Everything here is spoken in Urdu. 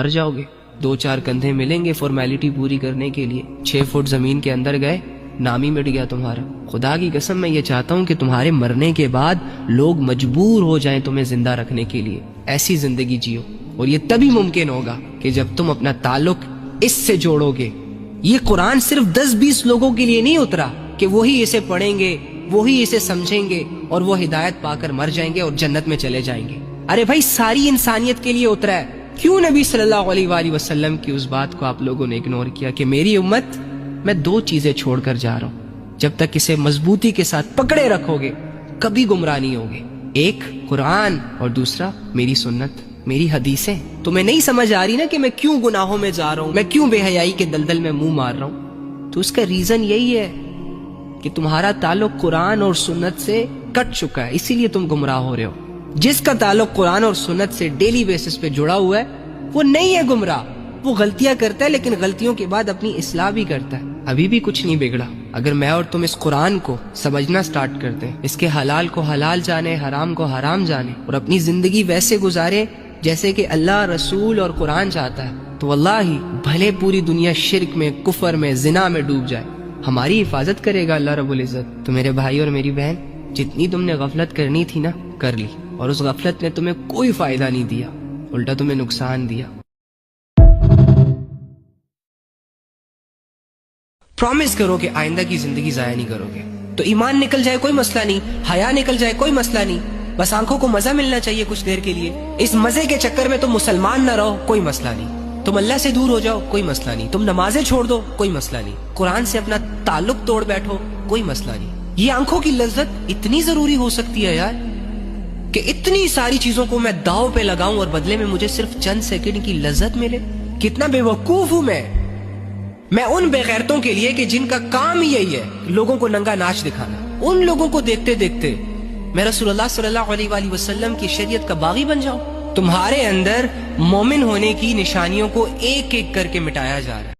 مر جاؤ گے، 2-4 کندھے ملیں گے فارمیلٹی پوری کرنے کے لیے، 6 فٹ زمین کے اندر گئے، نام ہی مٹ گیا تمہارا۔ خدا کی قسم میں یہ چاہتا ہوں کہ تمہارے مرنے کے بعد لوگ مجبور ہو جائیں تمہیں زندہ رکھنے کے لیے، ایسی زندگی جیو، اور یہ تبھی ممکن ہوگا کہ جب تم اپنا تعلق اس سے جوڑو گے۔ یہ قرآن صرف 10-20 لوگوں کے لیے نہیں اترا کہ وہی اسے پڑھیں گے، وہی اسے سمجھیں گے اور وہ ہدایت پا کر مر جائیں گے اور جنت میں چلے جائیں گے۔ ارے بھائی ساری انسانیت کے لیے اترا ہے۔ کیوں نبی صلی اللہ علیہ وآلہ وسلم کی اس بات کو آپ لوگوں نے اگنور کیا کہ میری امت میں 2 چیزیں چھوڑ کر جا رہا ہوں، جب تک اسے مضبوطی کے ساتھ پکڑے رکھو گے کبھی گمراہ نہیں ہوگے، ایک قرآن اور دوسرا میری سنت، میری حدیثیں۔ تمہیں نہیں سمجھ آ رہی نا کہ میں کیوں گناہوں میں جا رہا ہوں، میں کیوں بے حیائی کے دلدل میں منہ مار رہا ہوں؟ تو اس کا ریزن یہی ہے کہ تمہارا تعلق قرآن اور سنت سے کٹ چکا ہے، اسی لیے تم گمراہ ہو رہے ہو۔ جس کا تعلق قرآن اور سنت سے ڈیلی بیسس پہ جڑا ہوا ہے وہ نہیں ہے گمراہ، وہ غلطیاں کرتا ہے لیکن غلطیوں کے بعد اپنی اصلاح بھی کرتا ہے، ابھی بھی کچھ نہیں بگڑا۔ اگر میں اور تم اس قرآن کو سمجھنا سٹارٹ کرتے ہیں، اس کے حلال کو حلال جانے، حرام کو حرام جانے، اور اپنی زندگی ویسے گزارے جیسے کہ اللہ، رسول اور قرآن چاہتا ہے، تو واللہ بھلے پوری دنیا شرک میں، کفر میں، زنا میں ڈوب جائے، ہماری حفاظت کرے گا اللہ رب العزت۔ تو میرے بھائی اور میری بہن، جتنی تم نے غفلت کرنی تھی نا کر لی، اور اس غفلت نے تمہیں کوئی فائدہ نہیں دیا، الٹا تمہیں نقصان دیا۔ پرومس کرو کہ آئندہ کی زندگی ضائع نہیں کرو گے، تو ایمان نکل جائے کوئی مسئلہ نہیں، حیا نکل جائے کوئی مسئلہ نہیں، بس آنکھوں کو مزہ ملنا چاہیے کچھ دیر کے لیے، اس مزے کے چکر میں تم مسلمان نہ رہو کوئی مسئلہ نہیں، تم اللہ سے دور ہو جاؤ کوئی مسئلہ نہیں، تم نمازیں چھوڑ دو کوئی مسئلہ نہیں، قرآن سے اپنا تعلق توڑ بیٹھو کوئی مسئلہ نہیں۔ یہ آنکھوں کی لذت اتنی ضروری ہو سکتی ہے یار کہ اتنی ساری چیزوں کو میں داؤ پہ لگاؤں اور بدلے میں مجھے صرف چند سیکنڈ کی لذت ملے؟ کتنا بے وقوف ہوں میں ان بے غیرتوں کے لیے کہ جن کا کام ہی یہی ہے لوگوں کو ننگا ناچ دکھانا۔ ان لوگوں کو دیکھتے دیکھتے میں رسول اللہ صلی اللہ علیہ وآلہ وسلم کی شریعت کا باغی بن جاؤں؟ تمہارے اندر مومن ہونے کی نشانیوں کو ایک ایک کر کے مٹایا جا رہا ہے۔